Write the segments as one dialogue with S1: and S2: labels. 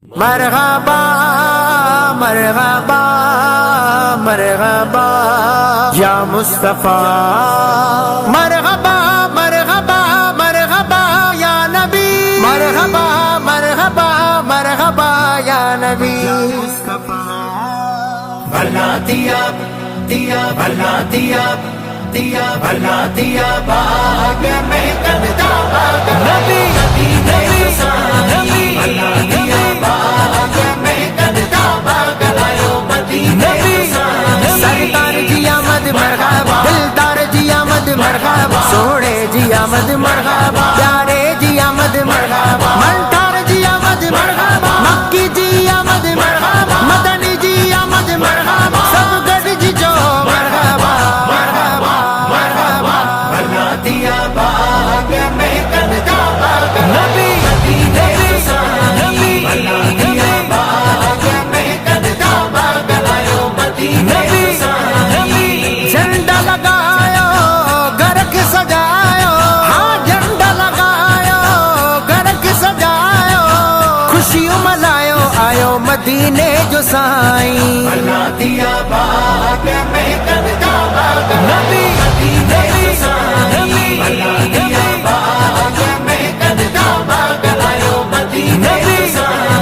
S1: मरहबा मरहबा मरहबा या मुस्तफा, मरहबा मरहबा मरहबा या नबी, मरहबा मरहबा मरहबा या नबी। भला दिया दिया भला दिया दिया भला दिया बाग में कददा बाग नबी नबी नबी भला दिया बाग में कददा बाग आयो मदीने सरकार जी आमद मरहबा, दिलदार जी आमद मरहबा, सोने जी आमद मरहबा, प्यारे जी आमद मरहबा, मंठार जी आमद मरहबा, मक्की जी आमद मरहबा, मदनी जी आमद मरहबा, सब गढ़ जी जो मरहबा मरहबा मरहबा। भला दिया बाग में कददा बाग नबी मदीने नबी, भला दिया बाग में कददा बाग आयो मदीने नबी। झंडा लगायो घर के सजायो, हाँ झंडा लगायो घर के सजायो, खुशियों मनायो आयो मदीने जो साईं। भला दिया बाग में कददा बाग नबी मदीने नबी, भला दिया बाग में कददा बाग आयो मदीने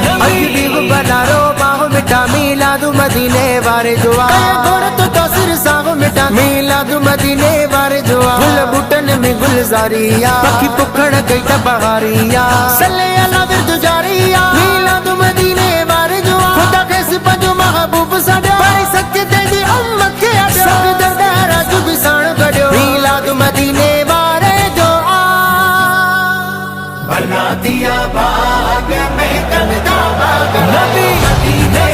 S1: नबी। बनारो बाहु मिठा मिलादु मदीने वारे जुआ, गोर तो सिर साहु मिठा मिलादु मदीने वारे जुआ, गुल बुटन में गुलजारिया, पखी पुखड़ गई बहारिया, सल्ले अला विरदु जारिया, मिलादु मदीने वारे जुआ, खुदा के सिपजो महबूब सदा, बड़ी सच्चे तेरी उम्मत के अडो, सब दरदारा जुग सान गड्यो, मिलादु मदीने वारे जुआ। भला दिया बाग में कददा बाग नबी मदीने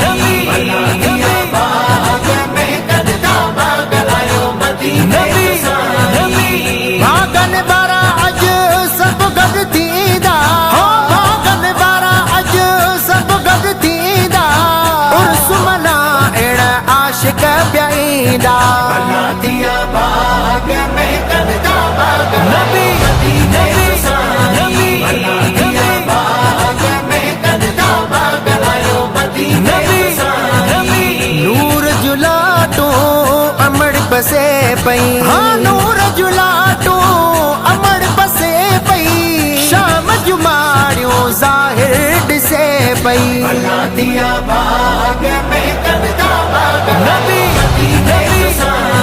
S1: नबी, भला दिया बाग में कददा बाग आयो मदीने नबी। भागन बारा अज सब गद थींदा, हो भागन बारा अज सब गद थींदा, उर्स मना एड़ा आशिक प्याईंदा। भला दिया बाग में कददा बाग नबी मदीने नबी, भला दिया बाग में कददा बाग आयो मदीने नबी। नूर जुलाटो अमड़ बसे पई, हाँ नूर जुलाटो अमड़ बसे पई, शाम जुमारियों जाहिर से पई। भला दिया बाग में कददा बाग नबी मदीने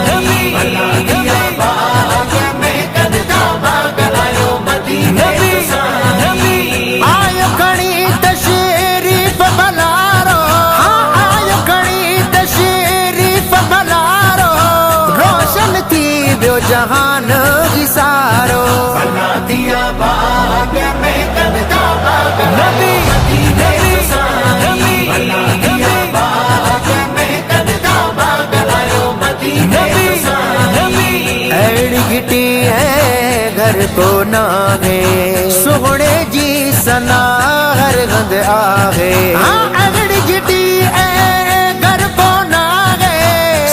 S1: नबी, भला दिया बाग में कददा बाग आयो मदीने नबी। आयो खड़ी तशरीफ भलारो, हाँ आयो खड़ी तशरीफ भलारो, रोशन थी व्यो जहान विसारो। भला दिया बाग में कददा बाग नबी मदीने नबी, भला दिया बाग में कददा बाग आयो मदीने नबी। ऐड़ी गिटी है घर को नागे, सोहणे जी सना हर गंद आहे, हाँ ऐड़ी गिटी है घर को नागे,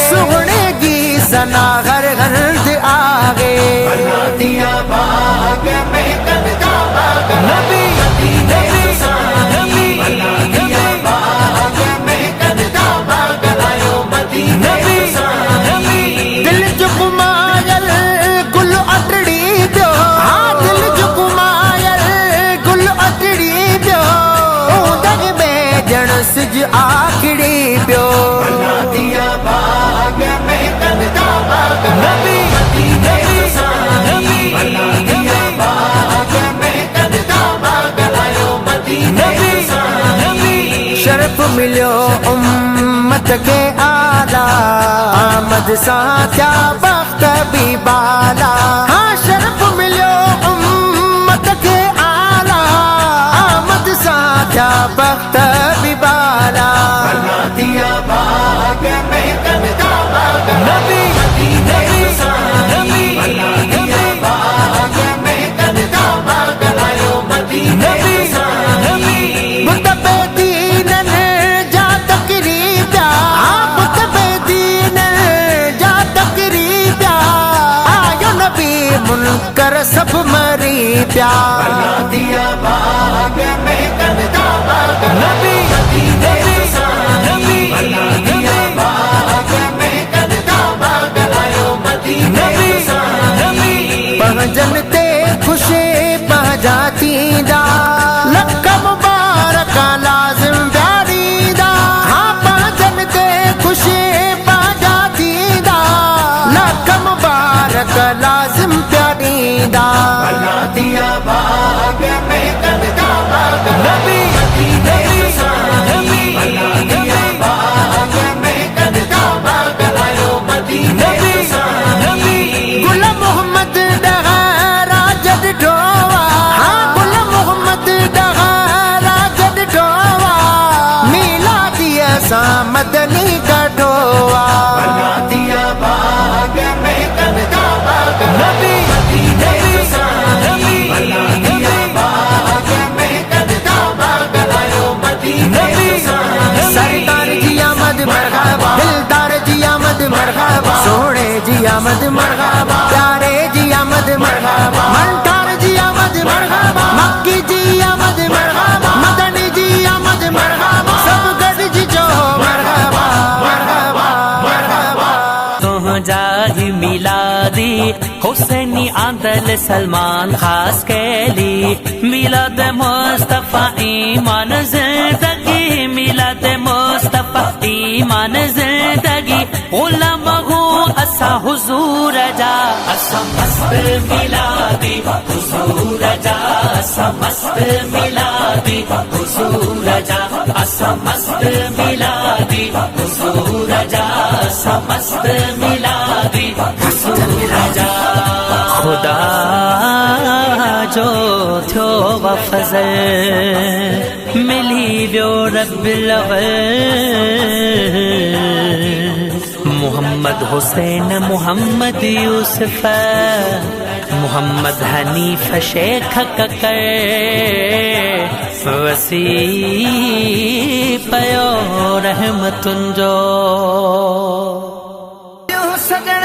S1: सोहणे जी सना हर गंद आगे। भला दिया बाग में कददा बाग नबी मदीने नबी, भला दिया बाग में कददा बाग आयो मदीने नबी। दिल जुकुमायल गुल अटड़ी पियो, हाँ दिल जुकुमायल गुल अटड़ी पियो, ऊदग में जण सिज आखड़ी पियो। भला दिया बाग में कददा बाग नबी मदीने नबी, भला दिया बाग में कददा बाग आयो मदीने नबी। शर्फ मिलियो उम्मत के आला, आमद साथया बख्त भी बाला, हाँ शर्फ मिलियो उम्मत के आला, आमद साथया बख्त भी बाला। भला दिया बाग में कददा बाग नबी मदीने नबी, भला दिया बाग में कददा बाग आयो मदीने नबी। मुतबे दीनन जा तकरीबा, हाँ मुतबे दीनन जा तकरीबा, आयो नबी मुनकर सब मरी प्या। भला दिया बाग में कददा बाग दा भला दिया बाग में कदका बाग नबी नबी नबी भला दिया बाग में कदका बाग आयो मदीने नबी गुल मोहम्मद डगारा जद ढोवा हाँ गुल मोहम्मद डगारा जद ढोवा मिला दिया सा मदनी का ढोवा भला दिया बाग में कदका बाग नबी नबी नबी भला दिया बाग में कदका बाग आयो मदीने सरदार जी आमद मरहबा दिलदार जी आमद मरहबा सोने जी आमद मरहबा प्यारे जी आमद मरहबा मंटार जी आमद मरहबा मक्की जी आमद मरहबा मदनी जी आमद मरहबा सब गड जी जो मरहबा मरहबा मरहबा
S2: जाही मिलादी हुसैनी आंदल सलमान खास कैली मिलाद मुस्तफा ईमान जिंदगी मिलाद मुस्तफा ईमान जिंदगी गुलाम हो असा हुजूर जा असा मस्त मिलादी हुजूर जा असा मस्त मिलादी हुजूर जा असा मस्त मिलादी हुजूर जा असा मस्त मिलादी हुजूर जा खुदा जो थियो वफज़ल मिली व्यो रब्बिल मुहम्मद हुसैन मुहम्मद यूसुफ मुहम्मद हनीफ शेख ककर वसी पयो रहमतुन जो
S1: सजण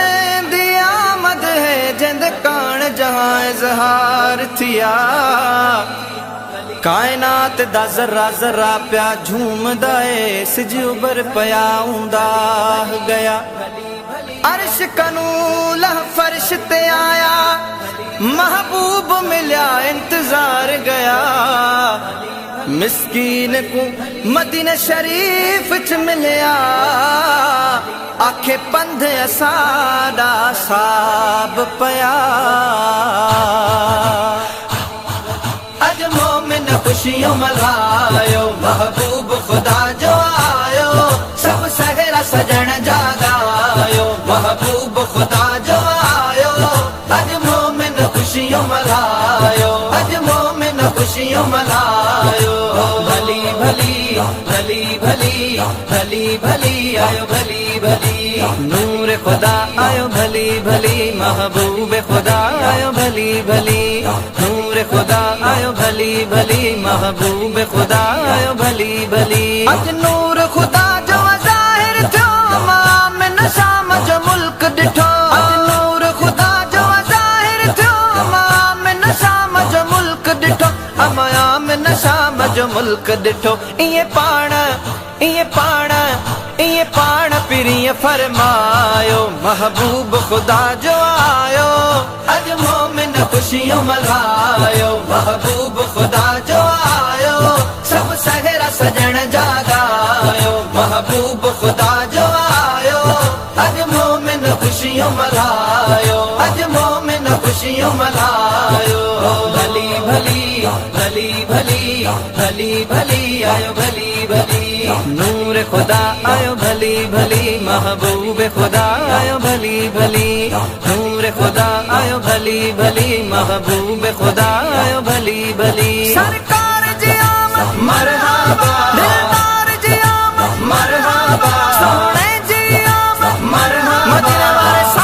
S1: दी आमद है जिंद कान जहां इजहार थिया कायनात दा जरा जरा प्या झूमदा है सिज उबर पया उंदा गया अर्श कनू लह फर्श ते आया महबूब मिल्या इंतजार गया मिस्कीन को मदीना शरीफ च मिलिया आखे पंध असादा साब पया अज मोमिन खुशियों मल्हायो महबूब खुदा जो आयो सब सहरा सजन जागायो महबूब खुदा जो आयो अज मोमिन खुशियों मल्हायो अज मोमिन खुशियों मल्हायो भली भली भली भली भली भली आयो भली भली नूर खुदा आयो भली भली महबूब खुदा आयो भली भली नूर खुदा आयो भली भली महबूब खुदा आयो भली भली अज नूर खुदा जो ज़ाहिर थियो मां में नशा जो मुल्क डिठो अज नूर खुदा जो ज़ाहिर थियो मां में नशा जो मुल्क डिठो अमाया में नशा जो मुल्क डिठो इए पाण पिरिय फरमायो महबूब खुदा जो आयो अज मोमिन खुशियों मल्हायो महबूब खुदा जो आयो सब सहरा सजन जागायो महबूब खुदा जो आयो अज मोमिन खुशियों मल्हायो अज मोमिन खुशियों मल्हायो भली भली भली भली भली भली आयो भली भली नूर खुदा आयो भली भली महबूब खुदा आयो भली भली नूर खुदा आयो भली भली महबूब खुदा आयो भली भली सरकार जी आमद मरहबा